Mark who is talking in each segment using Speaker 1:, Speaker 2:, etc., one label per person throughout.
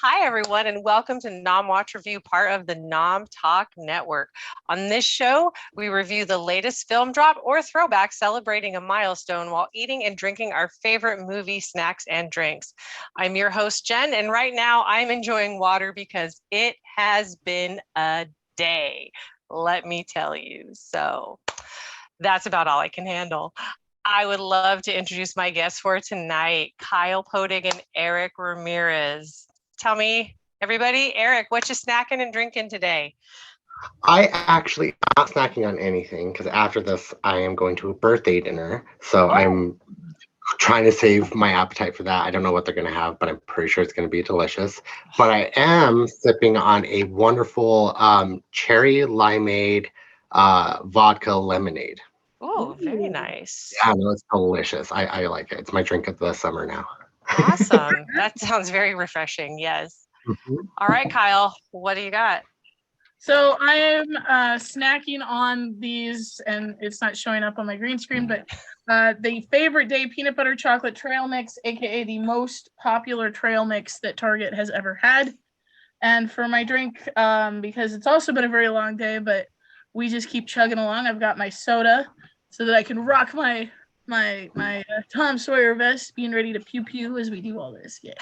Speaker 1: Hi, everyone, and welcome to Nom Watch Review, part of the Nom Talk network. On this show, we review the latest film drop or throwback celebrating a milestone while eating and drinking our favorite movie snacks and drinks. I'm your host, Jen, and right now I'm enjoying water because it has been a day, let me tell you. So that's about all I can handle. I would love to introduce my guests for tonight, Kyle Poddig and Erric Ramirez. Tell me, everybody, Erric, what you snacking and drinking today?
Speaker 2: I'm not snacking on anything because after this, I am going to a birthday dinner. So I'm trying to save my appetite for that. I don't know what they're going to have, but I'm pretty sure it's going to be delicious. But I am sipping on a wonderful cherry limeade vodka lemonade.
Speaker 1: Oh, very nice.
Speaker 2: Yeah, no, it's delicious. I like it. It's my drink of the summer now.
Speaker 1: Awesome. That sounds very refreshing. Yes.
Speaker 2: Mhm.
Speaker 1: All right, Kyle, what do you got?
Speaker 3: So I am snacking on these, and it's not showing up on my green screen, but the Favorite Day peanut butter chocolate trail mix, aka the most popular trail mix that Target has ever had. And for my drink, because it's also been a very long day, but we just keep chugging along. I've got my soda so that I can rock my Tom Sawyer vest, being ready to pew pew as we do all this. Yeah.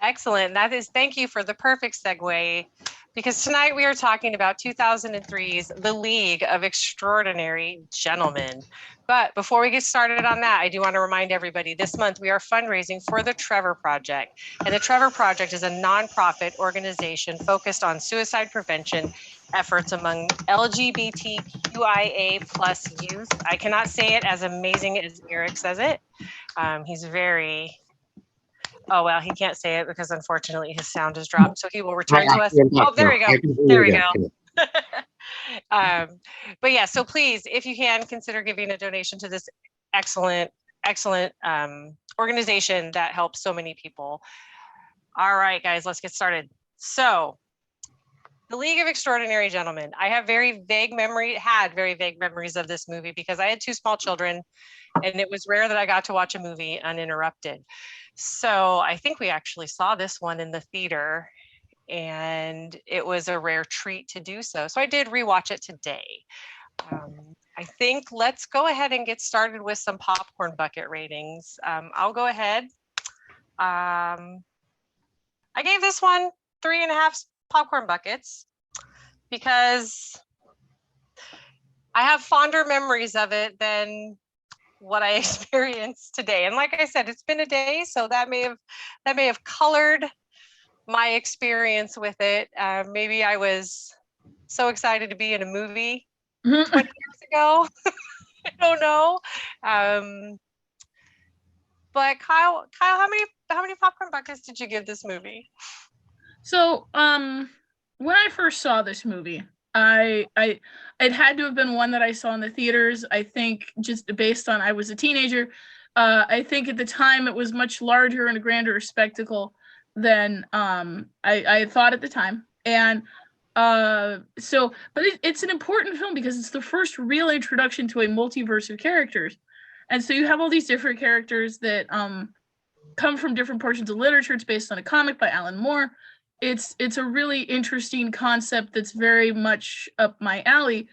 Speaker 1: Excellent. Thank you for the perfect segue, because tonight we are talking about 2003's The League of Extraordinary Gentlemen. But before we get started on that, I do want to remind everybody this month we are fundraising for the Trevor Project. And the Trevor Project is a nonprofit organization focused on suicide prevention efforts among LGBTQIA plus youth. I cannot say it as amazing as Erric says it. He's very Oh, well, he can't say it because unfortunately his sound has dropped. So he will return to us. Oh, there we go. There we go. But yeah, so please, if you can, consider giving a donation to this excellent organization that helps so many people. All right, guys, let's get started. So The League of Extraordinary Gentlemen. I have had very vague memories of this movie because I had two small children and it was rare that I got to watch a movie uninterrupted. So I think we actually saw this one in the theater and it was a rare treat to do so. So I did rewatch it today. I think let's go ahead and get started with some popcorn bucket ratings. I'll go ahead. I gave this one 3.5 popcorn buckets because I have fonder memories of it than what I experienced today. And like I said, it's been a day, so that may have colored my experience with it. Maybe I was so excited to be in a movie 20 years ago. I don't know. But Kyle, how many popcorn buckets did you give this movie?
Speaker 3: So, when I first saw this movie, it had to have been one that I saw in the theaters. I think just based on I was a teenager. I think at the time it was much larger and a grander spectacle than I thought at the time. And but it's an important film because it's the first real introduction to a multiverse of characters. And so you have all these different characters that come from different portions of literature. It's based on a comic by Alan Moore. It's a really interesting concept that's very much up my alley.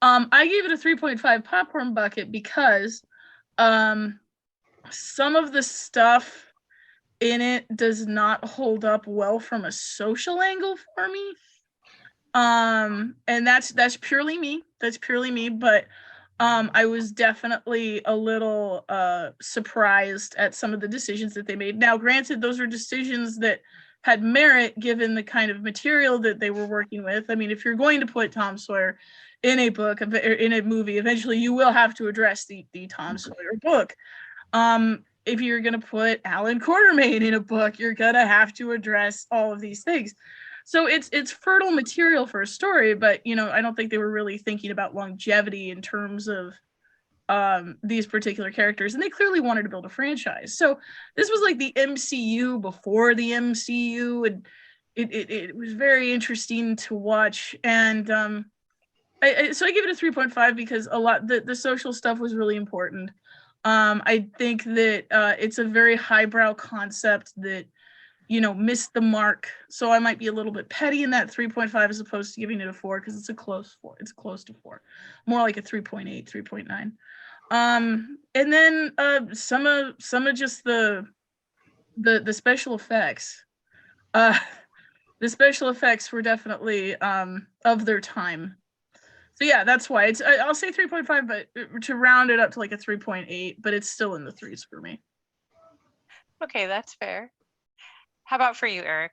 Speaker 3: I gave it a 3.5 popcorn bucket because some of the stuff in it does not hold up well from a social angle for me. And that's purely me. But I was definitely a little surprised at some of the decisions that they made. Now, granted, those are decisions that had merit given the kind of material that they were working with. I mean, if you're going to put Tom Sawyer in a book, in a movie, eventually you will have to address the Tom Sawyer book. If you're going to put Alan Quartermain in a book, you're going to have to address all of these things. So it's fertile material for a story, but I don't think they were really thinking about longevity in terms of these particular characters, and they clearly wanted to build a franchise. So this was like the MCU before the MCU, and it was very interesting to watch. And so I give it a 3.5 because a lot the social stuff was really important. I think that it's a very highbrow concept that missed the mark. So I might be a little bit petty in that 3.5 as opposed to giving it a 4 because it's a close 4. It's close to 4. More like a 3.8, 3.9. And then some of just the special effects. The special effects were definitely of their time. So yeah, that's why I'll say 3.5, but to round it up to like a 3.8, but it's still in the 3s for me.
Speaker 1: Okay, that's fair. How about for you, Erric?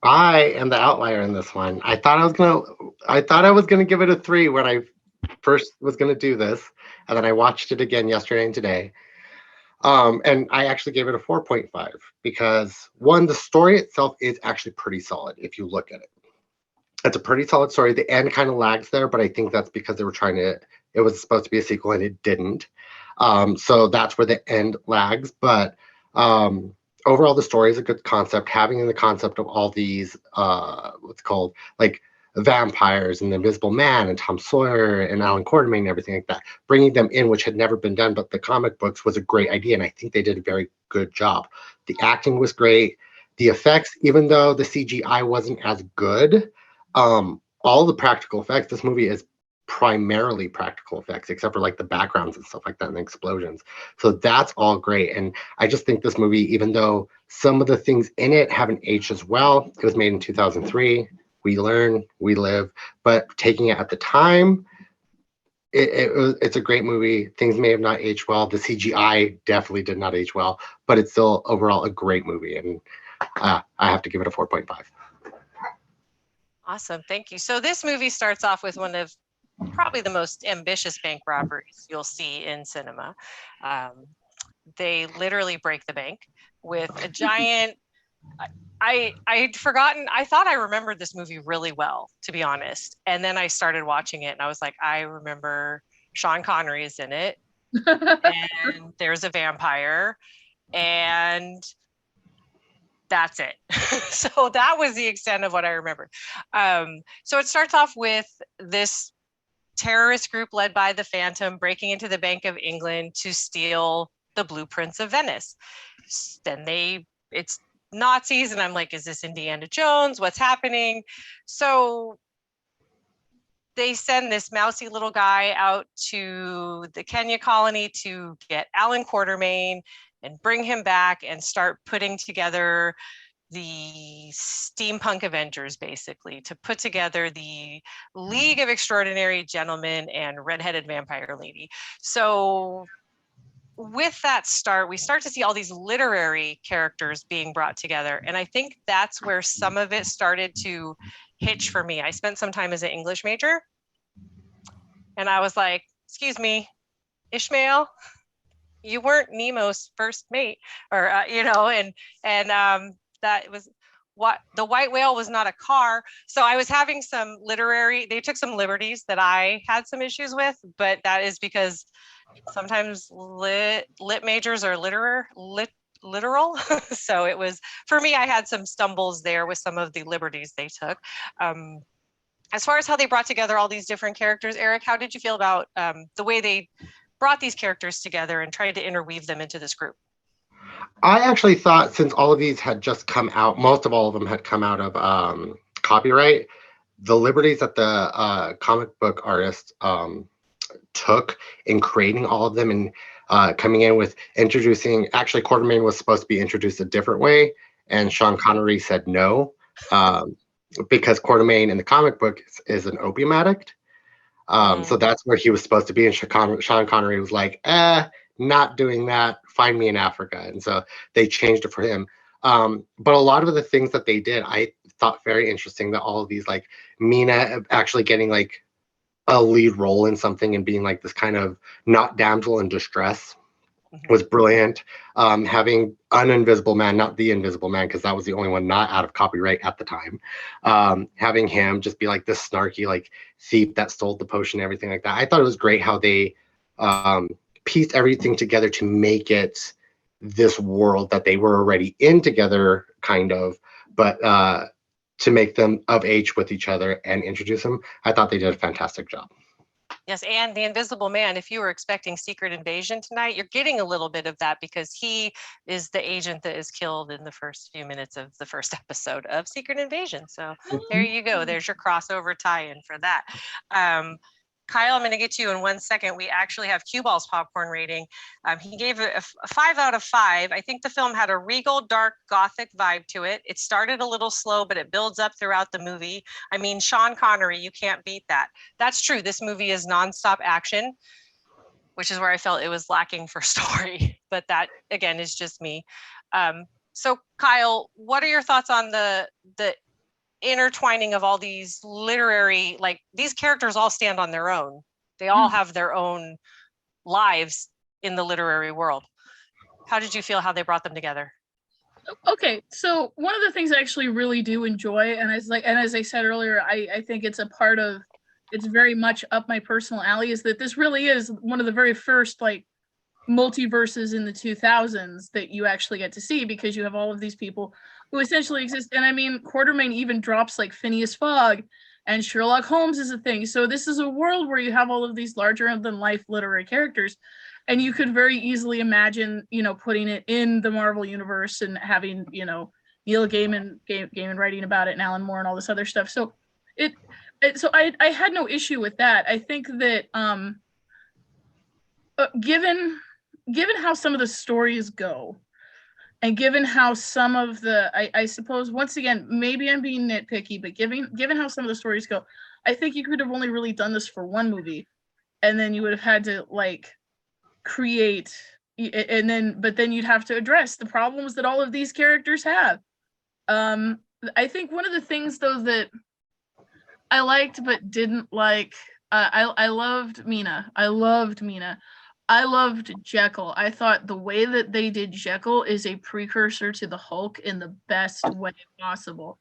Speaker 2: I am the outlier in this one. I thought I was gonna give it a 3 when I first was gonna do this, and then I watched it again yesterday and today. And I actually gave it a 4.5 because one, the story itself is actually pretty solid if you look at it. It's a pretty solid story. The end kind of lags there, but I think that's because they were it was supposed to be a sequel and it didn't. So that's where the end lags. But overall, the story is a good concept. Having the concept of all these, what's called like vampires and the Invisible Man and Tom Sawyer and Alan Quartermain and everything like that, bringing them in, which had never been done, but the comic books was a great idea. And I think they did a very good job. The acting was great. The effects, even though the CGI wasn't as good, all the practical effects, this movie is primarily practical effects, except for like the backgrounds and stuff like that and the explosions. So that's all great. And I just think this movie, even though some of the things in it haven't aged as well, it was made in 2003. We learn, we live, but taking it at the time, it's a great movie. Things may have not aged well. The CGI definitely did not age well, but it's still overall a great movie. And I have to give it a 4.5.
Speaker 1: Awesome, thank you. So this movie starts off with one of probably the most ambitious bank robberies you'll see in cinema. They literally break the bank with a giant. I'd forgotten. I thought I remembered this movie really well, to be honest. And then I started watching it, and I was like, I remember Sean Connery is in it, and there's a vampire, and that's it. So that was the extent of what I remember. So it starts off with this terrorist group led by the Phantom breaking into the Bank of England to steal the blueprints of Venice. Then it's Nazis, and I'm like, is this Indiana Jones? What's happening? So they send this mousy little guy out to the Kenya colony to get Alan Quartermain and bring him back and start putting together the steampunk Avengers, basically, to put together the League of Extraordinary Gentlemen and Redheaded Vampire Lady. So with that start, we start to see all these literary characters being brought together. And I think that's where some of it started to hitch for me. I spent some time as an English major, and I was like, excuse me, Ishmael, you weren't Nemo's first mate, or, that was what the white whale was not a car. So I was having some they took some liberties that I had some issues with, but that is because sometimes lit majors are literal. So it was, for me, I had some stumbles there with some of the liberties they took. As far as how they brought together all these different characters, Erric, how did you feel about the way they brought these characters together and tried to interweave them into this group?
Speaker 2: I actually thought, since all of these had just come out, most of all of them had come out of copyright, the liberties that the comic book artist took in creating all of them and coming in with introducing, actually Quartermain was supposed to be introduced a different way, and Sean Connery said no, because Quartermain in the comic book is an opium addict. So that's where he was supposed to be, and Sean Connery was like, not doing that, find me in Africa. And so they changed it for him. But a lot of the things that they did, I thought very interesting, that all of these, like Mina actually getting like a lead role in something and being like this kind of not damsel in distress was brilliant. Having an Invisible Man, not the Invisible Man, because that was the only one not out of copyright at the time. Having him just be like this snarky like thief that stole the potion and everything like that. I thought it was great how they pieced everything together to make it this world that they were already in together, kind of, but to make them of age with each other and introduce them. I thought they did a fantastic job.
Speaker 1: Yes, and the Invisible Man, if you were expecting Secret Invasion tonight, you're getting a little bit of that because he is the agent that is killed in the first few minutes of the first episode of Secret Invasion. So there you go. There's your crossover tie-in for that. Kyle, I'm going to get to you in 1 second. We actually have Cue Ball's popcorn rating. He gave it a 5 out of 5. I think the film had a regal, dark, gothic vibe to it. It started a little slow, but it builds up throughout the movie. I mean, Sean Connery, you can't beat that. That's true. This movie is nonstop action, which is where I felt it was lacking for story. But that, again, is just me. So, Kyle, what are your thoughts on the intertwining of all these literary, like these characters all stand on their own. They all have their own lives in the literary world. How did you feel how they brought them together?
Speaker 3: Okay, so one of the things I actually really do enjoy, and as I said earlier, I think it's very much up my personal alley, is that this really is one of the very first like multiverses in the 2000s that you actually get to see, because you have all of these people who essentially exist. And I mean, Quartermain even drops like Phineas Fogg, and Sherlock Holmes is a thing. So this is a world where you have all of these larger than life literary characters, and you could very easily imagine, putting it in the Marvel universe and having, Neil Gaiman writing about it, and Alan Moore and all this other stuff. So I had no issue with that. I think that given how some of the stories go, and given how some of the, I suppose, once again, maybe I'm being nitpicky, but given how some of the stories go, I think you could have only really done this for one movie, and then you would have had to like create, but then you'd have to address the problems that all of these characters have. I think one of the things though that I liked but didn't like, I loved Mina. I loved Jekyll. I thought the way that they did Jekyll is a precursor to the Hulk in the best way possible.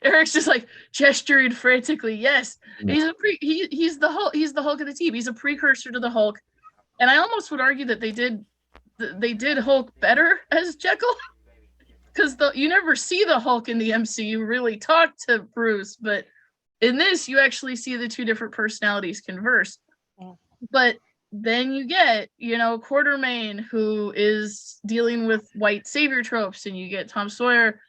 Speaker 3: Eric's just like gesturing frantically. Yes, he's the Hulk. He's the Hulk of the team. He's a precursor to the Hulk, and I almost would argue that they did Hulk better as Jekyll, because you never see the Hulk in the MCU really talk to Bruce, but in this you actually see the two different personalities converse. But then you get, Quartermain, who is dealing with white savior tropes, and you get Tom Sawyer,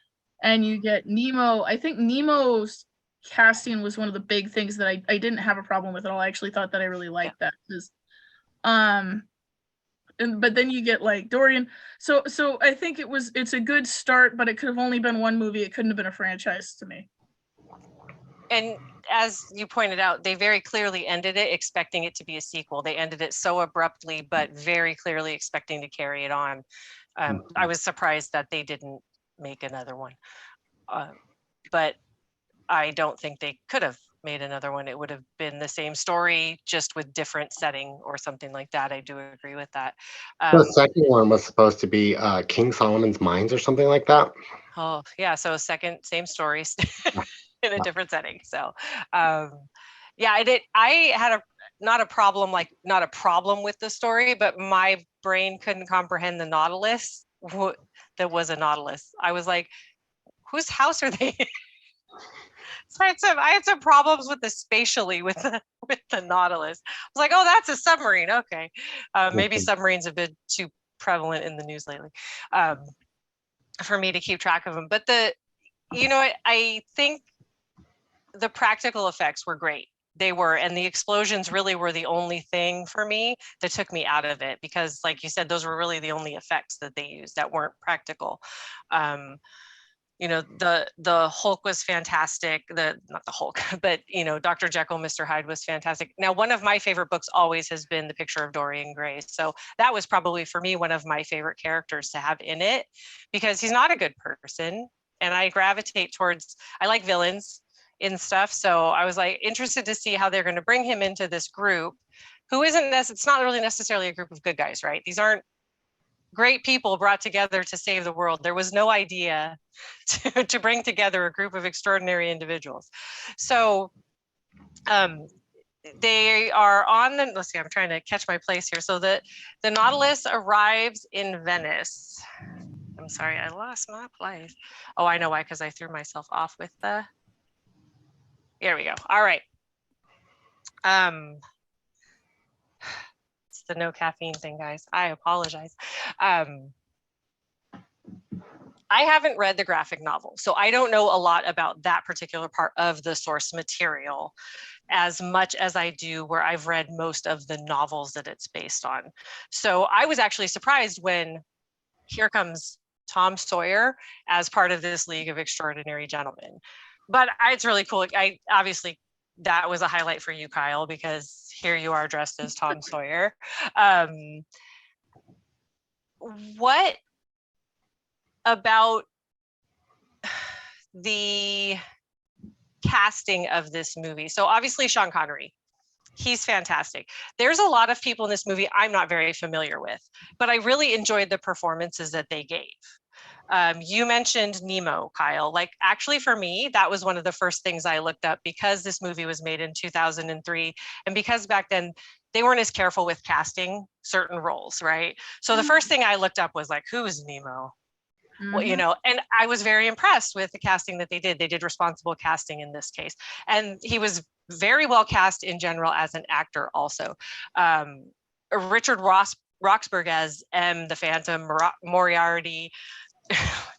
Speaker 3: and you get Nemo. I think Nemo's casting was one of the big things that I didn't have a problem with at all. I actually thought that I really liked that. But then you get like Dorian. So I think it's a good start, but it could have only been one movie. It couldn't have been a franchise to me.
Speaker 1: And as you pointed out, they very clearly ended it expecting it to be a sequel. They ended it so abruptly, but very clearly expecting to carry it on. I was surprised that they didn't make another one. But I don't think they could have made another one. It would have been the same story, just with different setting or something like that. I do agree with that.
Speaker 2: The second one was supposed to be King Solomon's Mines or something like that.
Speaker 1: Oh, yeah. So same stories. In a different setting. So yeah, I had not a problem with the story, but my brain couldn't comprehend the Nautilus. That was a Nautilus. I was like, whose house are they in? So I had some problems with the spatially with the Nautilus. I was like, oh, that's a submarine. Okay. Maybe submarines have been too prevalent in the news lately for me to keep track of them. But I think the practical effects were great. They were, and the explosions really were the only thing for me that took me out of it, because like you said, those were really the only effects that they used that weren't practical. The Hulk was fantastic. Not the Hulk, but Dr. Jekyll, Mr. Hyde was fantastic. Now, one of my favorite books always has been The Picture of Dorian Gray. So that was probably for me one of my favorite characters to have in it, because he's not a good person, and I gravitate towards, I like villains in stuff. So I was like interested to see how they're going to bring him into this group who it's not really necessarily a group of good guys, right? These aren't great people brought together to save the world. There was no idea to bring together a group of extraordinary individuals. So they are on the, let's see, I'm trying to catch my place here. So the Nautilus arrives in Venice. I'm sorry, I lost my place. Oh, I know why, because I threw myself off with the, here we go. All right. It's the no caffeine thing, guys. I apologize. I haven't read the graphic novel, so I don't know a lot about that particular part of the source material as much as I do where I've read most of the novels that it's based on. So I was actually surprised when here comes Tom Sawyer as part of this League of Extraordinary Gentlemen. But it's really cool. I obviously, that was a highlight for you, Kyle, because here you are dressed as Tom Sawyer. What about the casting of this movie? So obviously Sean Connery, he's fantastic. There's a lot of people in this movie I'm not very familiar with, but I really enjoyed the performances that they gave. You mentioned Nemo, Kyle. Like, actually for me, that was one of the first things I looked up because this movie was made in 2003. And because back then they weren't as careful with casting certain roles, right? So the first thing I looked up was like, who is Nemo? Well, you know, and I was very impressed with the casting that they did. They did responsible casting in this case. And he was very well cast in general as an actor also. Richard Roxburgh as M, the Phantom, Moriarty.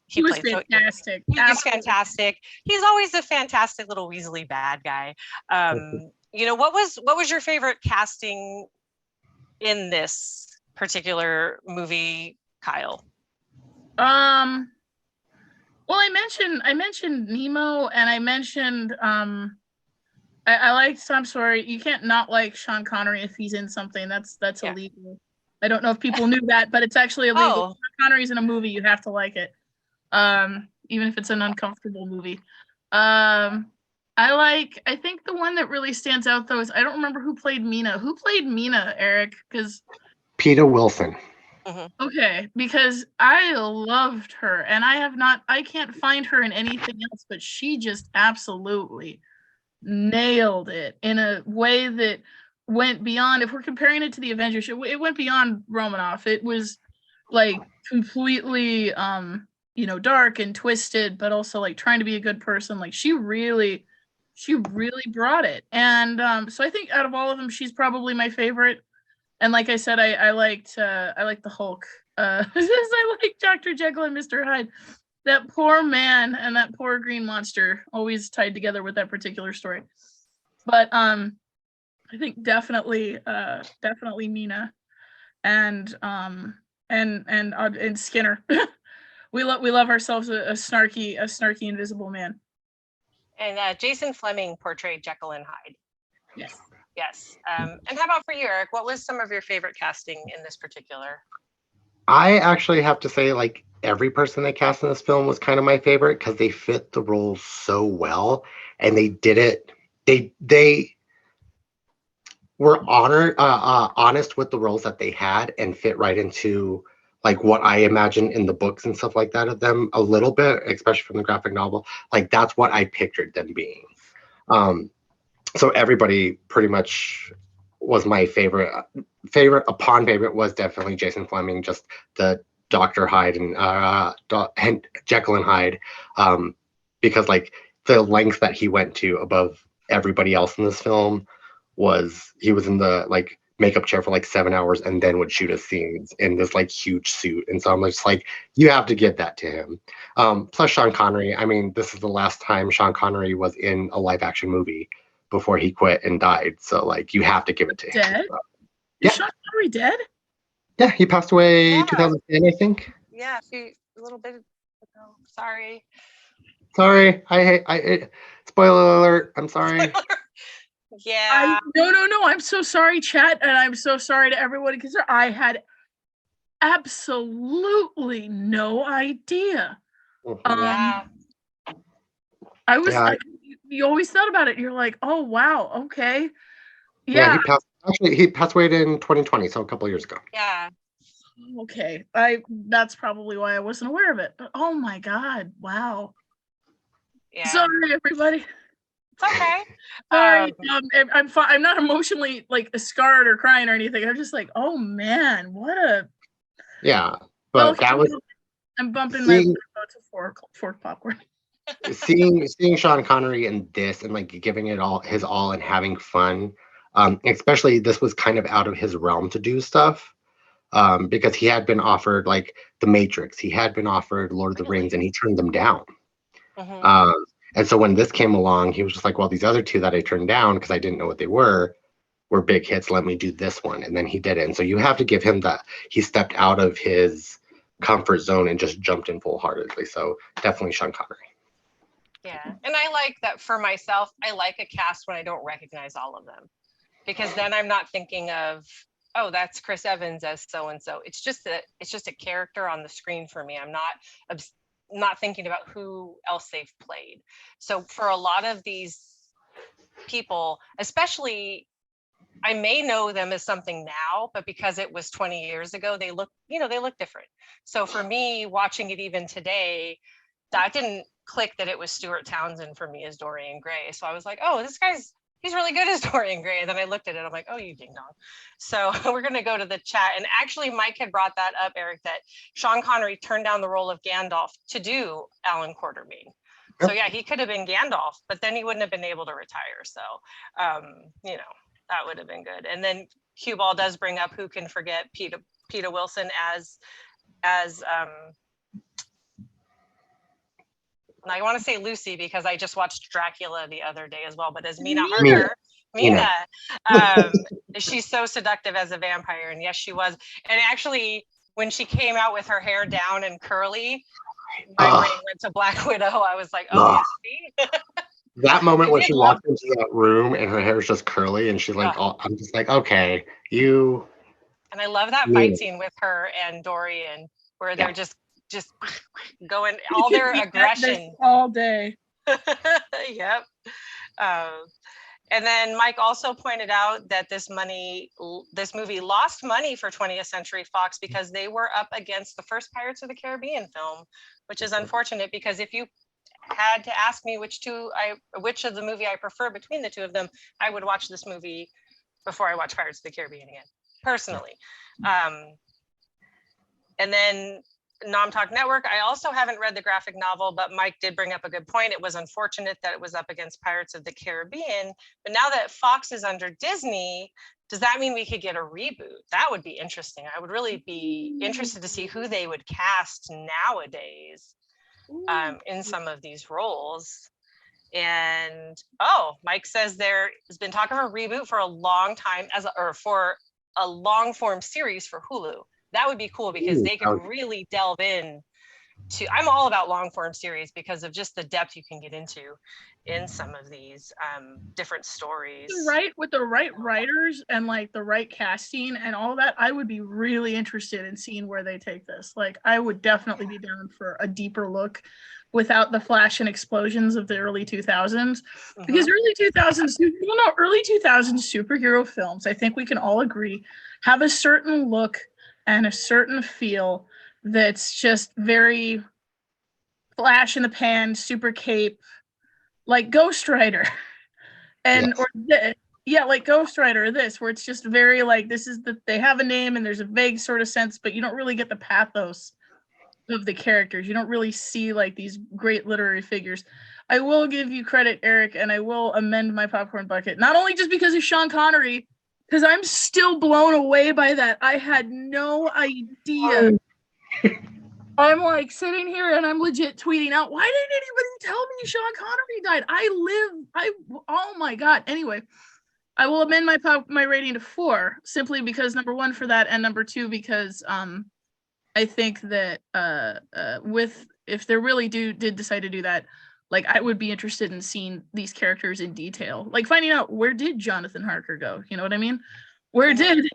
Speaker 3: He was fantastic.
Speaker 1: He was fantastic. He's always a fantastic little Weasley bad guy. You know, what was your favorite casting in this particular movie, Kyle?
Speaker 3: Well, I mentioned Nemo, and I mentioned I liked Tom Sawyer. You can't not like Sean Connery if he's in something. That's illegal. I don't know if people knew that, but it's actually illegal.
Speaker 1: Oh.
Speaker 3: If Sean Connery's in a movie, you have to like it, even if it's an uncomfortable movie. I think the one that really stands out though is I don't remember who played Mina. Who played Mina, Eric? Because
Speaker 2: Peter Wilson.
Speaker 3: Okay, because I loved her, and I can't find her in anything else, but she just absolutely nailed it in a way that went beyond, if we're comparing it to the Avengers, it went beyond Romanoff. It was like completely, you know, dark and twisted, but also like trying to be a good person. Like she really brought it. And so I think out of all of them, she's probably my favorite. And like I said, I liked the Hulk. I like Dr. Jekyll and Mr. Hyde. That poor man and that poor green monster always tied together with that particular story. But I think definitely Mina and Skinner. we love ourselves a snarky invisible man.
Speaker 1: And Jason Fleming portrayed Jekyll and Hyde.
Speaker 3: Yes.
Speaker 1: Yes. And how about for you, Eric? What was some of your favorite casting in this particular?
Speaker 2: I actually have to say, like, every person they cast in this film was kind of my favorite because they fit the roles so well, and they did it. They were honest with the roles that they had and fit right into like what I imagine in the books and stuff like that of them a little bit, especially from the graphic novel. Like that's what I pictured them being. So everybody pretty much was my favorite. Upon favorite was definitely Jason Fleming, just the Dr. Hyde and Jekyll and Hyde, because like the length that he went to above everybody else in this film was he was in the like makeup chair for like 7 hours and then would shoot his scenes in this like huge suit. And so I'm just like, you have to give that to him. Plus Sean Connery. I mean, this is the last time Sean Connery was in a live action movie before he quit and died. So like you have to give it to him.
Speaker 3: Dead?
Speaker 2: Yeah.
Speaker 3: Is Sean Connery dead?
Speaker 2: Yeah, he passed away 2010, I think.
Speaker 1: Yeah, a little bit ago. Sorry.
Speaker 2: I spoiler alert. I'm sorry.
Speaker 1: Yeah.
Speaker 3: No. I'm so sorry, chat, and I'm so sorry to everybody because I had absolutely no idea.
Speaker 1: Yeah.
Speaker 3: I was. You always thought about it. You're like, oh wow, okay,
Speaker 2: yeah. He passed away in 2020, so a couple of years ago.
Speaker 1: Yeah.
Speaker 3: Okay, that's probably why I wasn't aware of it. But oh my god, wow.
Speaker 1: Yeah.
Speaker 3: Sorry, everybody.
Speaker 1: It's okay.
Speaker 3: Sorry, I'm fine. I'm not emotionally like scarred or crying or anything. I'm just like, oh man, what a.
Speaker 2: Yeah, but that was.
Speaker 3: I'm bumping my to fork popcorn.
Speaker 2: seeing Sean Connery in this and like giving it all his all and having fun, Especially this was kind of out of his realm to do stuff, because he had been offered like The Matrix, he had been offered Lord of the Rings, and he turned them down. And so when this came along, he was just like, well, these other two that I turned down because I didn't know what they were big hits. Let me do this one. And then he did it. And so you have to give him that. He stepped out of his comfort zone and just jumped in full-heartedly. So definitely Sean Connery.
Speaker 1: Yeah. And I like that for myself. I like a cast when I don't recognize all of them, because then I'm not thinking of, oh, that's Chris Evans as so-and-so. It's just a character on the screen for me. I'm not thinking about who else they've played. So for a lot of these people, especially, I may know them as something now, but because it was 20 years ago, they look different. So for me, watching it even today, that didn't click that it was Stuart Townsend for me as Dorian Gray. So I was like, oh, he's really good as Dorian Gray. And then I looked at it, I'm like, oh, you ding dong. So we're going to go to the chat. And actually, Mike had brought that up, Eric, that Sean Connery turned down the role of Gandalf to do Alan Quartermain. So yeah, he could have been Gandalf, but then he wouldn't have been able to retire. So, that would have been good. And then Cue Ball does bring up, who can forget Peter Wilson as I want to say Lucy because I just watched Dracula the other day as well, but as Mina Harker, she's so seductive as a vampire. And yes, she was. And actually, when she came out with her hair down and curly, my brain went to Black Widow. I was like, oh, yes,
Speaker 2: that moment when she walked into that room and her hair is just curly and she's like, I'm just like, okay, you.
Speaker 1: And I love that fight scene with her and Dorian where they're just going all their aggression
Speaker 3: all day.
Speaker 1: Yep. And then Mike also pointed out that this movie lost money for 20th Century Fox because they were up against the first Pirates of the Caribbean film, which is unfortunate because if you had to ask me which of the movie I prefer between the two of them, I would watch this movie before I watch Pirates of the Caribbean again, personally. And then Nom Talk Network, I also haven't read the graphic novel, but Mike did bring up a good point. It was unfortunate that it was up against Pirates of the Caribbean, but now that Fox is under Disney, does that mean we could get a reboot? That would be interesting. I would really be interested to see who they would cast nowadays in some of these roles. And Mike says there has been talk of a reboot for a long time for a long form series for Hulu. That would be cool because they could really delve in to, I'm all about long form series because of just the depth you can get into in some of these different stories.
Speaker 3: With the right writers and like the right casting and all that, I would be really interested in seeing where they take this. Like I would definitely be down for a deeper look without the flash and explosions of the early 2000s. Because early 2000s superhero films, I think we can all agree, have a certain look and a certain feel that's just very flash in the pan, super cape, like Ghost Rider. And like Ghost Rider or this, where it's just very like they have a name and there's a vague sort of sense, but you don't really get the pathos of the characters. You don't really see like these great literary figures. I will give you credit, Eric, and I will amend my popcorn bucket, not only just because of Sean Connery, because I'm still blown away by that. I had no idea. I'm like sitting here and I'm legit tweeting out, why didn't anybody tell me Sean Connery died? Oh my God. Anyway, I will amend my rating to 4 simply because number 1 for that, and number 2 because I think that if they really did decide to do that, like I would be interested in seeing these characters in detail, like finding out where did Jonathan Harker go? You know what I mean? What did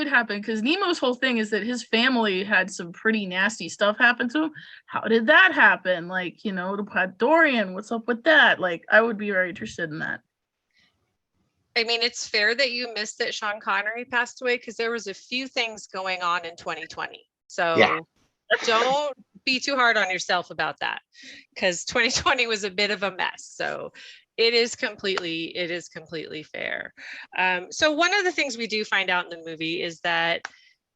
Speaker 3: happen? Because Nemo's whole thing is that his family had some pretty nasty stuff happen to him. How did that happen? Like, Dorian, what's up with that? Like, I would be very interested in that.
Speaker 1: I mean, it's fair that you missed that Sean Connery passed away because there was a few things going on in 2020. So don't be too hard on yourself about that because 2020 was a bit of a mess. So it is completely fair. So one of the things we do find out in the movie is that,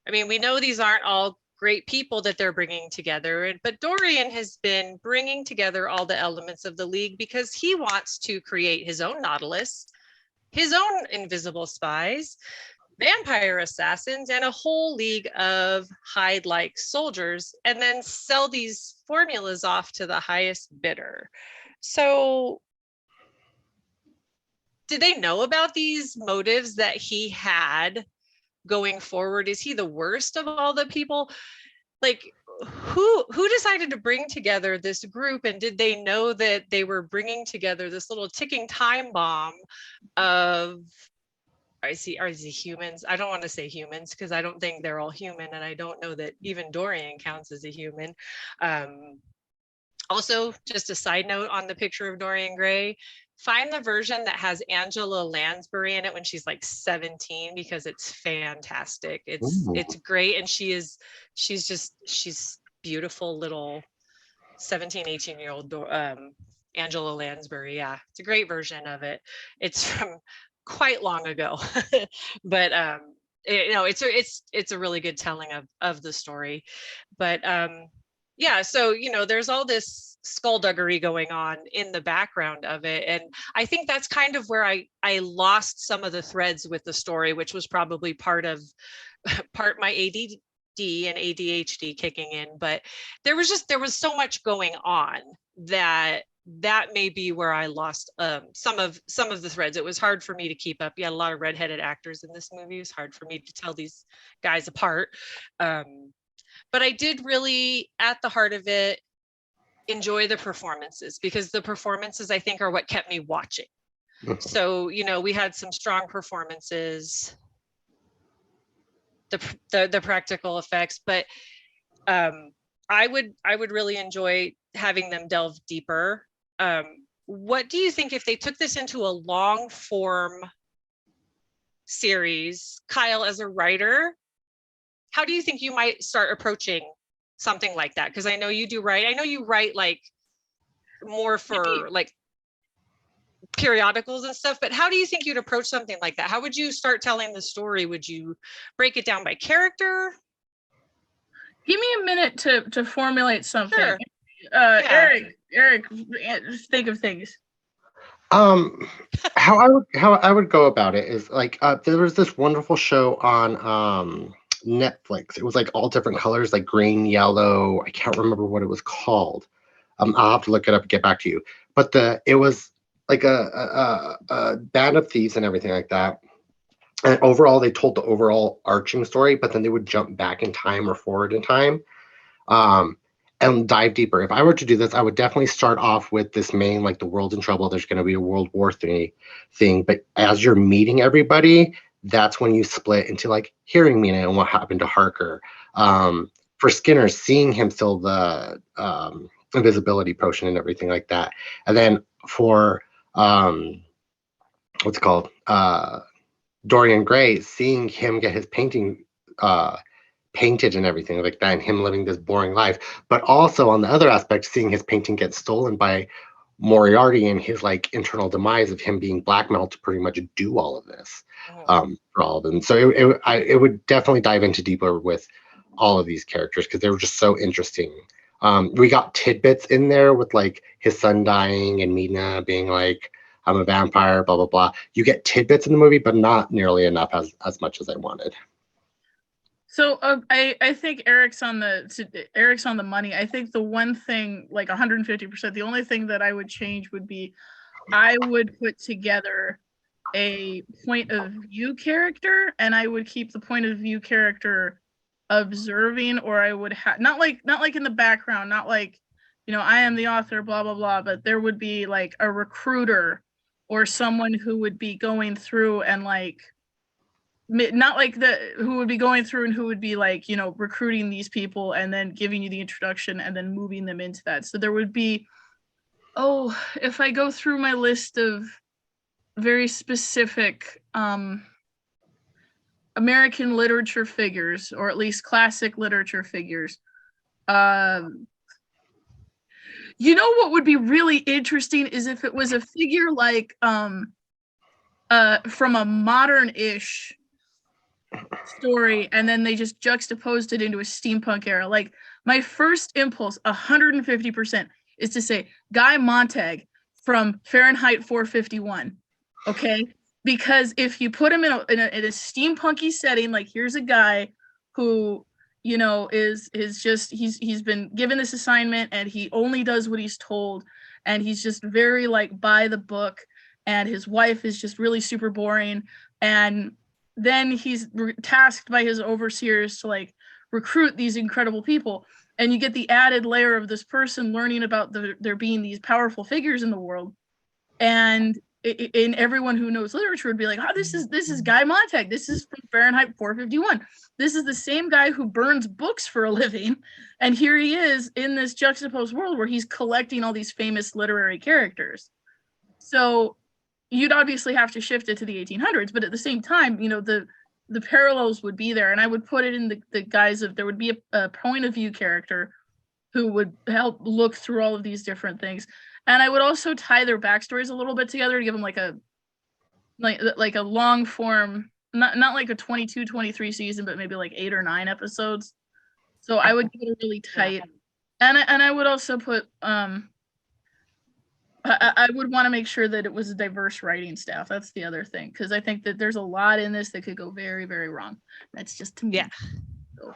Speaker 1: I mean, we know these aren't all great people that they're bringing together. But Dorian has been bringing together all the elements of the League because he wants to create his own Nautilus, his own invisible spies, vampire assassins, and a whole league of Hyde-like soldiers, and then sell these formulas off to the highest bidder. So did they know about these motives that he had going forward? Is he the worst of all the people? Like, who decided to bring together this group, and did they know that they were bringing together this little ticking time bomb of, are they humans? I don't want to say humans because I don't think they're all human, and I don't know that even Dorian counts as a human. Also, just a side note on the picture of Dorian Gray, find the version that has Angela Lansbury in it when she's like 17, because it's fantastic. It's great, and she's beautiful little 17, 18-year-old Angela Lansbury. Yeah, it's a great version of it. It's from quite long ago, but it's a really good telling of the story. But yeah, so there's all this skullduggery going on in the background of it, and I think that's kind of where I lost some of the threads with the story, which was probably part my ADD and ADHD kicking in. But there was so much going on that may be where I lost some of the threads. It was hard for me to keep up. You had a lot of redheaded actors in this movie. It was hard for me to tell these guys apart. But I did really, at the heart of it, enjoy the performances, because the performances, I think, are what kept me watching. So, we had some strong performances, the practical effects, but I would really enjoy having them delve deeper. What do you think if they took this into a long form series? Kyle, as a writer, how do you think you might start approaching something like that? Because I know you do write. I know you write like more for like periodicals and stuff, but how do you think you'd approach something like that? How would you start telling the story? Would you break it down by character?
Speaker 3: Give me a minute to formulate something.
Speaker 1: Sure.
Speaker 3: Erric, think of things.
Speaker 2: How I would go about it is like there was this wonderful show on Netflix. It was like all different colors, like green, yellow. I can't remember what it was called. I'll have to look it up and get back to you. But it was like a band of thieves and everything like that. And overall, they told the overall arching story, but then they would jump back in time or forward in time, and dive deeper. If I were to do this, I would definitely start off with this main, like the world's in trouble. There's going to be a World War III thing. But as you're meeting everybody, that's when you split into like hearing Mina and what happened to Harker. For Skinner, seeing him still the invisibility potion and everything like that. And then for what's it called? Dorian Gray, seeing him get his painting painted and everything like that, and him living this boring life. But also on the other aspect, seeing his painting get stolen by Moriarty and his like internal demise of him being blackmailed to pretty much do all of this for all of them. So it would definitely dive into deeper with all of these characters because they were just so interesting. We got tidbits in there with like his son dying and Mina being like, I'm a vampire, blah, blah, blah. You get tidbits in the movie, but not nearly enough as much as I wanted.
Speaker 3: So I think Eric's on the money. I think the one thing, like 150%, the only thing that I would change would be I would put together a point of view character, and I would keep the point of view character observing, or I would have not like in the background, not like, I am the author, blah, blah, blah, but there would be like a recruiter or someone who would be going through and like, not like who would be going through and who would be like, recruiting these people and then giving you the introduction and then moving them into that. So there would be, if I go through my list of very specific American literature figures, or at least classic literature figures, what would be really interesting is if it was a figure like from a modern-ish story, and then they just juxtaposed it into a steampunk era. Like, my first impulse, 150%, is to say Guy Montag from Fahrenheit 451. Okay, because if you put him in a steampunky setting, like, here's a guy who, you know, is just he's been given this assignment and he only does what he's told, and he's just very like by the book, and his wife is just really super boring, and then he's tasked by his overseers to like recruit these incredible people, and you get the added layer of this person learning about there being these powerful figures in the world, and in everyone who knows literature would be like, oh, this is Guy Montag. This is from Fahrenheit 451. This is the same guy who burns books for a living, and here he is in this juxtaposed world where he's collecting all these famous literary characters. So you'd obviously have to shift it to the 1800s, but at the same time, you know, the parallels would be there, and I would put it in the guise of there would be a point of view character who would help look through all of these different things. And I would also tie their backstories a little bit together to give them like a long form, not like a 22, 23 season, but maybe like 8 or 9 episodes. So I would get it really tight. And I would also put I would want to make sure that it was a diverse writing staff. That's the other thing, because I think that there's a lot in this that could go very, very wrong. That's just to me.
Speaker 1: Yeah. So.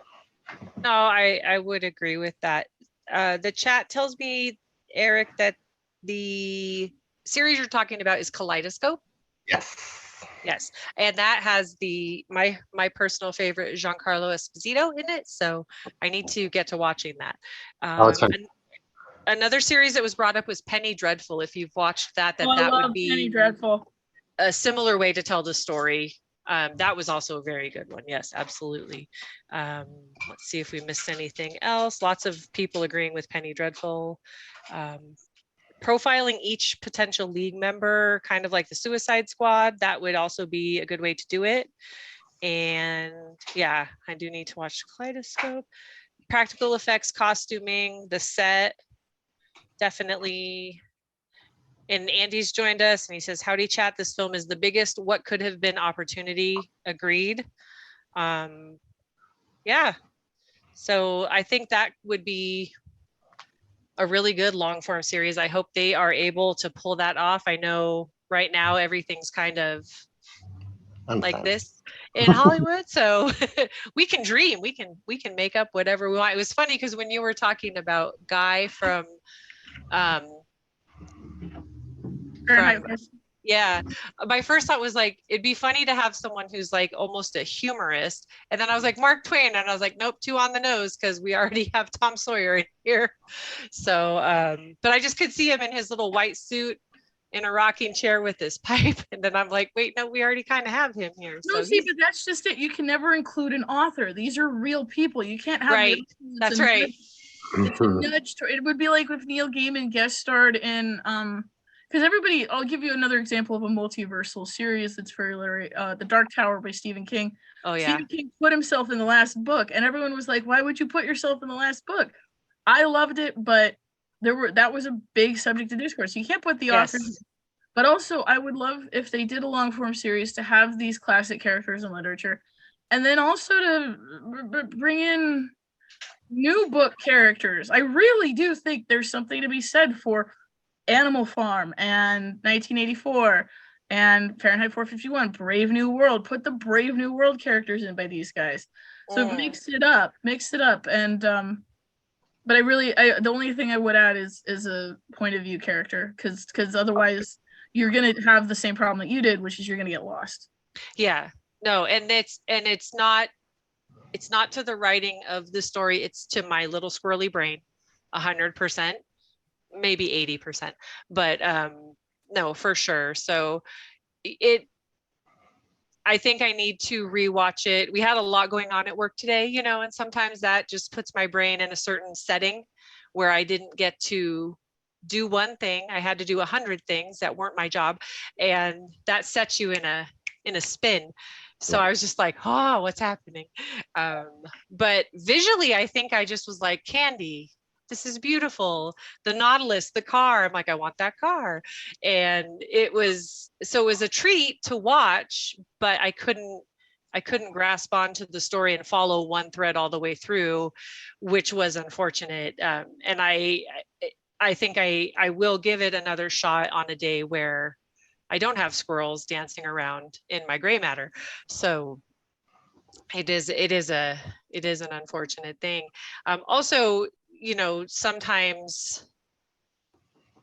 Speaker 1: No, I would agree with that. The chat tells me, Eric, that the series you're talking about is Kaleidoscope. Yes, and that has my personal favorite Giancarlo Esposito in it, so I need to get to watching that. Another series that was brought up was Penny Dreadful. If you've watched that would be
Speaker 3: Penny Dreadful.
Speaker 1: A similar way to tell the story. That was also a very good one. Yes, absolutely. Let's see if we missed anything else. Lots of people agreeing with Penny Dreadful. Profiling each potential league member, kind of like the Suicide Squad, that would also be a good way to do it. And yeah, I do need to watch Kaleidoscope. Practical effects, costuming, the set, definitely. And Andy's joined us and he says, howdy chat, this film is the biggest what could have been opportunity. Agreed. Yeah, so I think that would be a really good long form series. I hope they are able to pull that off. I know right now everything's kind of like this in Hollywood, so we can dream, we can make up whatever we want. It was funny because when you were talking about Guy from yeah, my first thought was like, it'd be funny to have someone who's like almost a humorist, and then I was like Mark Twain, and I was like, nope, too on the nose, because we already have Tom Sawyer in here. So but I just could see him in his little white suit in a rocking chair with his pipe, and then I'm like, wait, no, we already kind of have him here.
Speaker 3: No,
Speaker 1: so
Speaker 3: see, but that's just it. You can never include an author. These are real people. You can't have
Speaker 1: right. That's right.
Speaker 3: It's a nudge. It would be like if Neil Gaiman guest starred in because everybody, I'll give you another example of a multiversal series that's very literary, The Dark Tower by Stephen King.
Speaker 1: Oh yeah.
Speaker 3: Stephen King put himself in the last book, and everyone was like, why would you put yourself in the last book? I loved it, but that was a big subject of discourse. You can't put the authors. But also, I would love if they did a long form series to have these classic characters in literature, and then also to bring in new book characters. I really do think there's something to be said for Animal Farm and 1984 and Fahrenheit 451, Brave New World. Put the Brave New World characters in by these guys. So mix it up. And but the only thing I would add is a point of view character, because otherwise you're gonna have the same problem that you did, which is you're gonna get lost.
Speaker 1: Yeah, no, and it's not to the writing of the story, it's to my little squirrely brain 100%, maybe 80%, but no, for sure. So I think I need to rewatch it. We had a lot going on at work today, and sometimes that just puts my brain in a certain setting where I didn't get to do one thing. I had to do 100 things that weren't my job, and that sets you in a spin. So I was just like, oh, what's happening? But visually, I think I just was like, Candy, this is beautiful. The Nautilus, the car. I'm like, I want that car. And it was a treat to watch, but I couldn't I couldn't grasp onto the story and follow one thread all the way through, which was unfortunate. And I think I will give it another shot on a day where I don't have squirrels dancing around in my gray matter. So it is an unfortunate thing. Also, you know, sometimes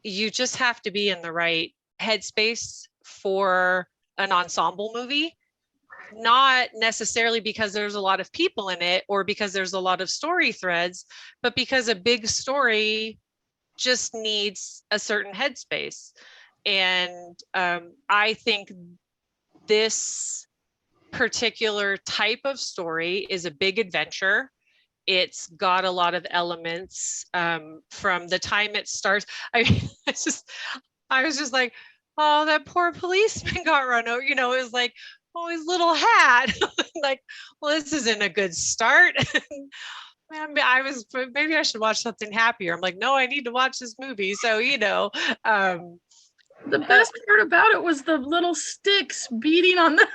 Speaker 1: you just have to be in the right headspace for an ensemble movie, not necessarily because there's a lot of people in it or because there's a lot of story threads, but because a big story just needs a certain headspace. And I think this particular type of story is a big adventure. It's got a lot of elements from the time it starts. I mean, I was just like, oh, that poor policeman got run over. You know, it was like, oh, his little hat. Like, well, this isn't a good start. Man, maybe I should watch something happier. I'm like, no, I need to watch this movie. So, you know.
Speaker 3: The best part about it was the little sticks beating on the.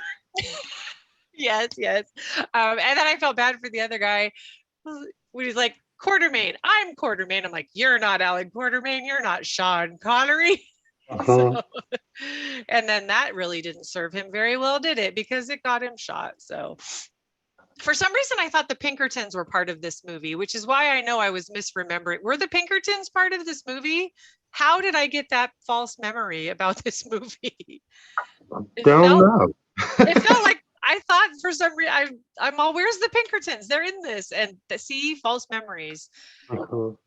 Speaker 1: Yes. And then I felt bad for the other guy when he's like, Quartermain, I'm Quartermain. I'm like, you're not Alan Quartermain. You're not Sean Connery. So, and then that really didn't serve him very well, did it? Because it got him shot. So for some reason, I thought the Pinkertons were part of this movie, which is why I know I was misremembering. Were the Pinkertons part of this movie? How did I get that false memory about this movie?
Speaker 2: Don't know.
Speaker 1: It felt like I thought for some reason I'm all, where's the Pinkertons? They're in this, and see, false memories. This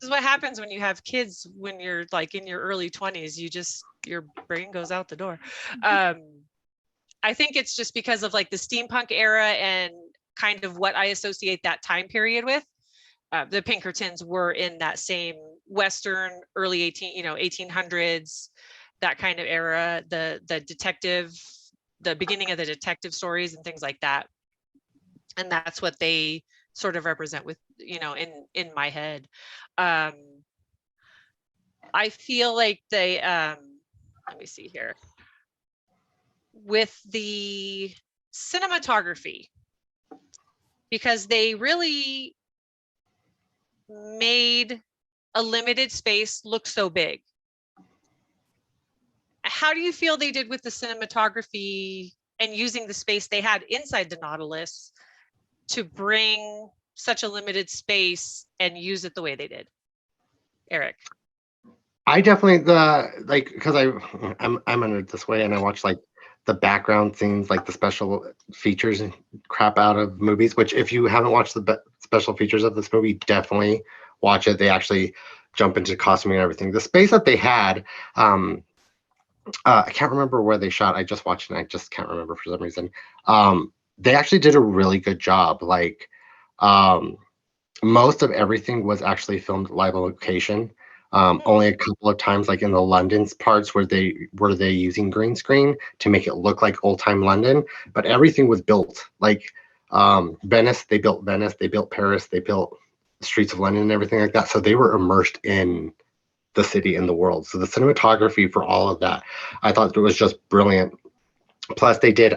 Speaker 1: is what happens when you have kids when you're like in your early 20s. Your brain goes out the door. I think it's just because of like the steampunk era and kind of what I associate that time period with. The Pinkertons were in that same Western early 1800s, that kind of era. The detective. The beginning of the detective stories and things like that. And that's what they sort of represent with, you know, in my head. I feel like they, let me see here. With the cinematography, because they really made a limited space look so big. How do you feel they did with the cinematography and using the space they had inside the Nautilus to bring such a limited space and use it the way they did? Eric.
Speaker 2: I definitely because I'm in it this way, and I watch like the background scenes, like the special features and crap out of movies. Which, if you haven't watched the special features of this movie, definitely watch it. They actually jump into costuming and everything. The space that they had. I can't remember where they shot. I just watched it and I just can't remember for some reason. They actually did a really good job. Like most of everything was actually filmed live on location. Only a couple of times, like in the London's parts, were they using green screen to make it look like old time London, but everything was built. Like Venice, they built Paris, they built the streets of London and everything like that. So they were immersed in the city and the world. So the cinematography for all of that, I thought it was just brilliant. Plus they did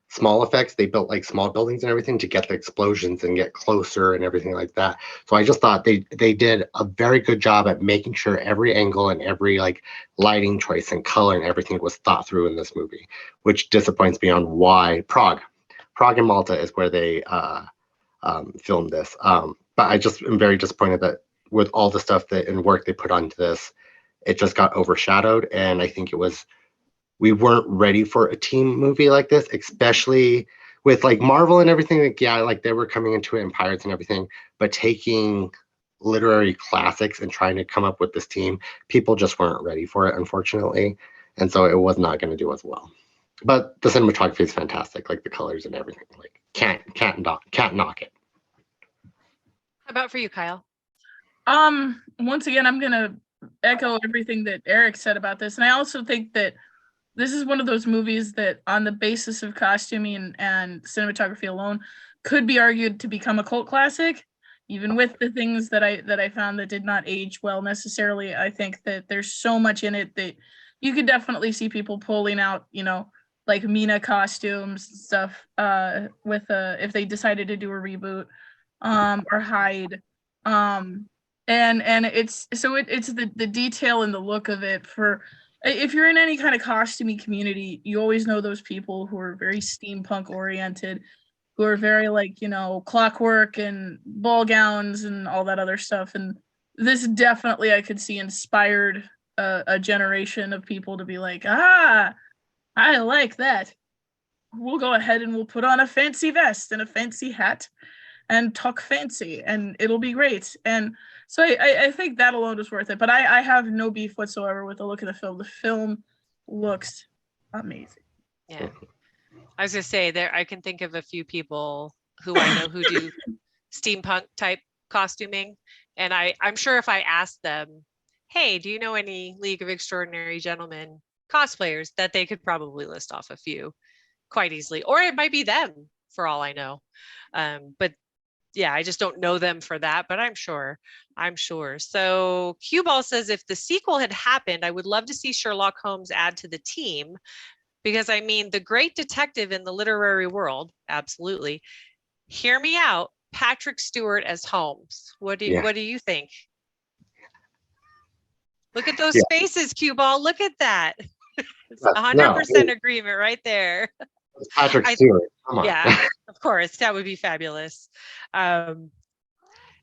Speaker 2: small effects. They built like small buildings and everything to get the explosions and get closer and everything like that. So I just thought they did a very good job at making sure every angle and every like lighting choice and color and everything was thought through in this movie, which disappoints me on why Prague and Malta is where they filmed this. But I just am very disappointed that with all the stuff that and work they put onto this, it just got overshadowed. And I think we weren't ready for a team movie like this, especially with like Marvel and everything. Like, yeah, like they were coming into it and Pirates and everything, but taking literary classics and trying to come up with this team, people just weren't ready for it, unfortunately. And so it was not going to do as well. But the cinematography is fantastic, like the colors and everything. Like can't knock it.
Speaker 1: How about for you, Kyle?
Speaker 3: Once again, I'm gonna echo everything that Eric said about this, and I also think that this is one of those movies that, on the basis of costuming and cinematography alone, could be argued to become a cult classic. Even with the things that I found that did not age well necessarily, I think that there's so much in it that you could definitely see people pulling out, you know, like Mina costumes and stuff with if they decided to do a reboot, or Hyde. And it's the detail and the look of it. For if you're in any kind of costuming community, you always know those people who are very steampunk oriented, who are very like, clockwork and ball gowns and all that other stuff. And this definitely, I could see, inspired a generation of people to be like, I like that. We'll go ahead and we'll put on a fancy vest and a fancy hat and talk fancy, and it'll be great. And so I think that alone is worth it. But I have no beef whatsoever with the look of the film. The film looks amazing.
Speaker 1: Yeah. I was gonna say there, I can think of a few people who I know who do steampunk type costuming. And I'm sure if I asked them, hey, do you know any League of Extraordinary Gentlemen cosplayers, that they could probably list off a few quite easily, or it might be them for all I know. But yeah, I just don't know them for that, but I'm sure. So Cue Ball says, if the sequel had happened, I would love to see Sherlock Holmes add to the team, because I mean, the great detective in the literary world, absolutely. Hear me out, Patrick Stewart as Holmes. What do you think? Look at those faces, Cue Ball. Look at that. It's 100% agreement right there.
Speaker 2: Patrick Stewart. Come on.
Speaker 1: Yeah, of course. That would be fabulous. And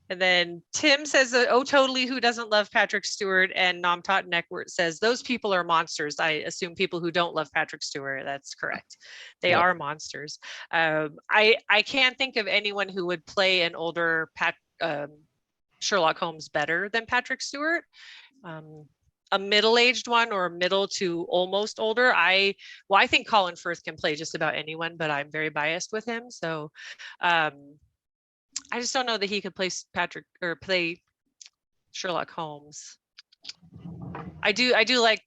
Speaker 1: then Tim says, oh, totally. Who doesn't love Patrick Stewart? And Nom Talk Neckwort says, those people are monsters. I assume people who don't love Patrick Stewart. That's correct. They are monsters. I can't think of anyone who would play an older Sherlock Holmes better than Patrick Stewart. A middle-aged one, or middle to almost older. I think Colin Firth can play just about anyone, but I'm very biased with him. So I just don't know that he could play play Sherlock Holmes. I do like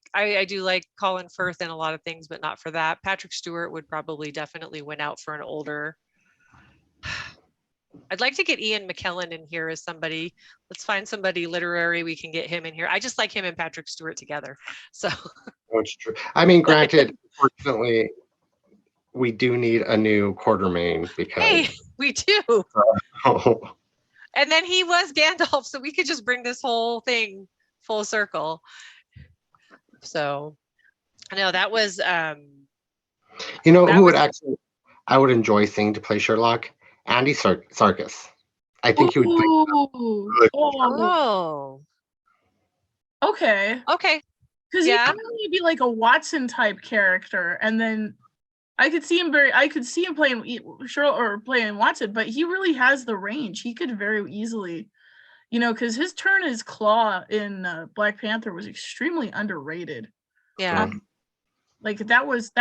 Speaker 1: Colin Firth in a lot of things, but not for that. Patrick Stewart would probably definitely win out for an older. I'd like to get Ian McKellen in here as somebody. Let's find somebody literary. We can get him in here. I just like him and Patrick Stewart together. So
Speaker 2: that's true. I mean, granted, unfortunately, we do need a new Quartermain because
Speaker 1: we do. And then he was Gandalf, so we could just bring this whole thing full circle. So I know that was
Speaker 2: who would actually I would enjoy seeing to play Sherlock? Andy Serkis. I think he would play.
Speaker 3: Okay. Because he'd probably be like a Watson type character, and then I could see him playing Sherlock or playing Watson, but he really has the range. He could very easily, because his turn as Claw in Black Panther was extremely underrated.
Speaker 1: Yeah.
Speaker 3: Like that was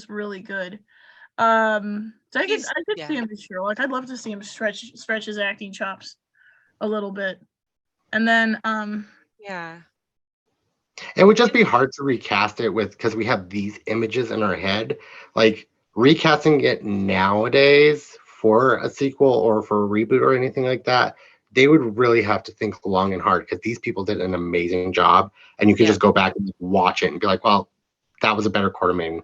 Speaker 3: really good. So I could see him as Sherlock. I'd love to see him stretch his acting chops a little bit. And then
Speaker 2: it would just be hard to recast it because we have these images in our head. Like recasting it nowadays for a sequel or for a reboot or anything like that, they would really have to think long and hard, because these people did an amazing job, and you can just go back and watch it and be like, well, that was a better Quartermain,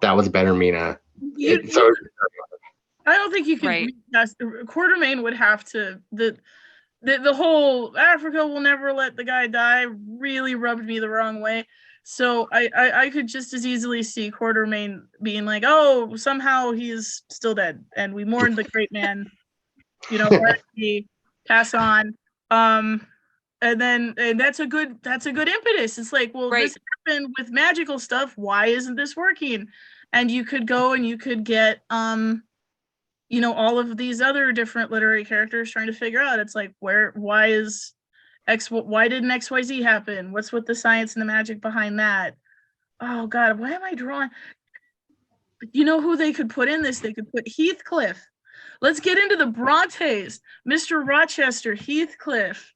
Speaker 2: that was a better Mina.
Speaker 3: I don't think you can recast. Quartermain would have to the whole Africa will never let the guy die really rubbed me the wrong way. So I could just as easily see Quartermain being like, oh, somehow he's still dead, and we mourned the great man, pass on. And that's a good impetus. It's like, well, this happened with magical stuff. Why isn't this working? And you could go and you could get all of these other different literary characters trying to figure out, it's like, why didn't XYZ happen? What's with the science and the magic behind that? Oh God, why am I drawing? You know who they could put in this? They could put Heathcliff. Let's get into the Brontes. Mr. Rochester, Heathcliff,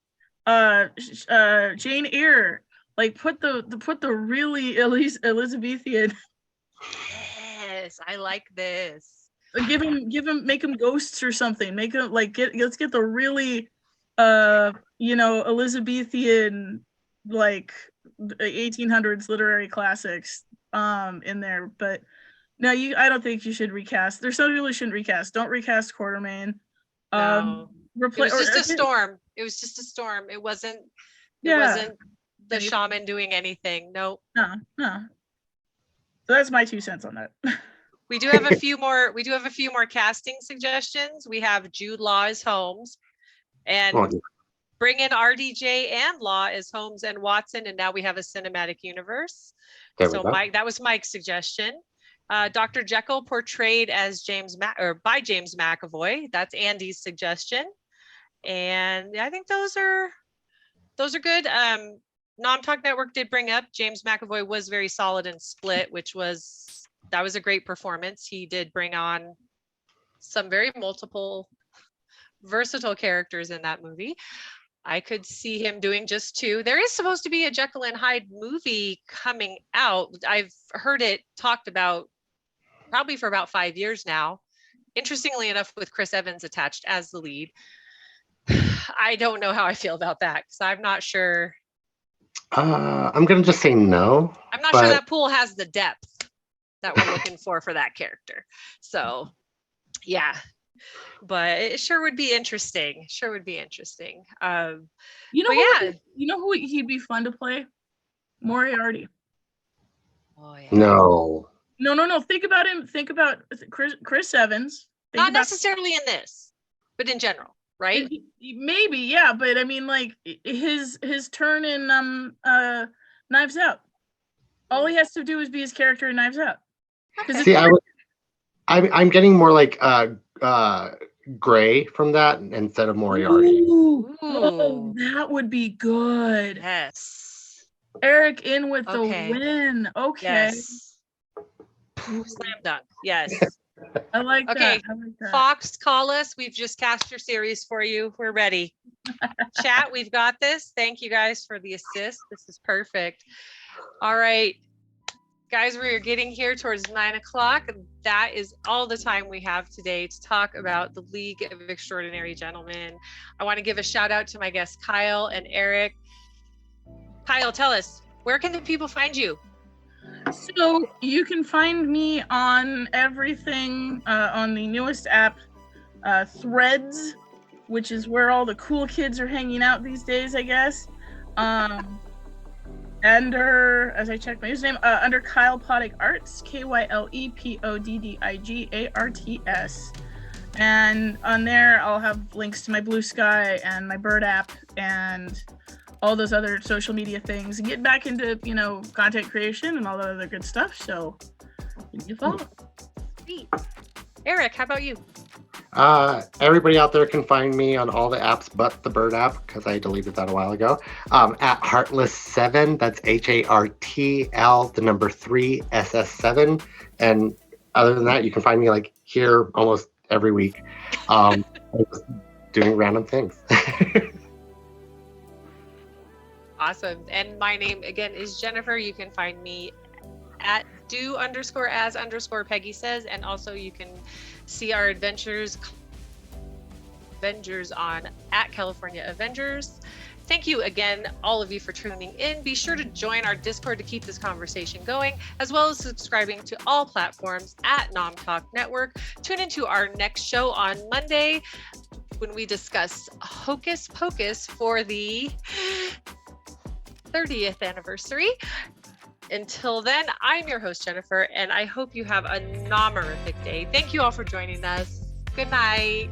Speaker 3: Jane Eyre. Like put the really Elizabethan.
Speaker 1: Yes, I like this.
Speaker 3: Make him ghosts or something. Make him let's get the really Elizabethan, like 1800s literary classics in there. But No, I don't think you should recast. There's some people who shouldn't recast. Don't recast Quartermain.
Speaker 1: No. It
Speaker 3: Replace
Speaker 1: was just a storm. It was just a storm. It wasn't the shaman doing anything. Nope.
Speaker 3: No. So that's my 2 cents on that.
Speaker 1: We do have a few more casting suggestions. We have Jude Law as Holmes, and bring in RDJ and Law as Holmes and Watson, and now we have a cinematic universe. So Mike, that was Mike's suggestion. Dr. Jekyll portrayed as by James McAvoy. That's Andy's suggestion. And I think those are good. Nom Talk Network did bring up James McAvoy was very solid in Split, that was a great performance. He did bring on some very multiple versatile characters in that movie. I could see him doing just 2. There is supposed to be a Jekyll and Hyde movie coming out. I've heard it talked about probably for about 5 years now. Interestingly enough, with Chris Evans attached as the lead. I don't know how I feel about that because I'm not sure.
Speaker 2: I'm gonna just say no.
Speaker 1: I'm not sure that pool has the depth that we're looking for that character. So, yeah, but it sure would be interesting.
Speaker 3: You know who he'd be fun to play? Moriarty.
Speaker 1: Oh yeah.
Speaker 2: No.
Speaker 3: Think about him. Think about Chris Evans.
Speaker 1: Not necessarily in this, but in general, right?
Speaker 3: Maybe, yeah. But I mean, like his turn in Knives Out. All he has to do is be his character in Knives Out.
Speaker 1: Okay.
Speaker 2: See, I'm getting more like Gray from that instead of Moriarty.
Speaker 3: Ooh. Oh, that would be good.
Speaker 1: Yes.
Speaker 3: Eric in with the win. Okay.
Speaker 1: Yes. Slam dunk. Yes.
Speaker 3: I like that.
Speaker 1: Okay. Fox, call us. We've just cast your series for you. We're ready. Chat, we've got this. Thank you guys for the assist. This is perfect. All right. Guys, we're getting here towards 9 o'clock. That is all the time we have today to talk about the League of Extraordinary Gentlemen. I want to give a shout out to my guests, Kyle and Eric. Kyle, tell us, where can the people find you?
Speaker 3: So you can find me on everything on the newest app, Threads, which is where all the cool kids are hanging out these days, I guess. As I check my username, under Kyle Poddig Arts, KylePoddigarts. And on there, I'll have links to my Blue Sky and my Bird app and all those other social media things, and get back into, content creation and all that other good stuff. So give me a follow.
Speaker 1: Sweet. Eric, how about you?
Speaker 2: Everybody out there can find me on all the apps but the Bird app, because I deleted that a while ago, at Heartless7. That's HARTL3SS7. And other than that, you can find me like here almost every week, doing random things.
Speaker 1: Awesome. And my name again is Jennifer. You can find me at do_as_Peggy says, and also you can see our Avengers on at California Avengers. Thank you again, all of you, for tuning in. Be sure to join our Discord to keep this conversation going, as well as subscribing to all platforms at Nom Talk Network. Tune into our next show on Monday when we discuss Hocus Pocus for the 30th anniversary. Until then, I'm your host, Jennifer, and I hope you have a nomerific day. Thank you all for joining us. Good night.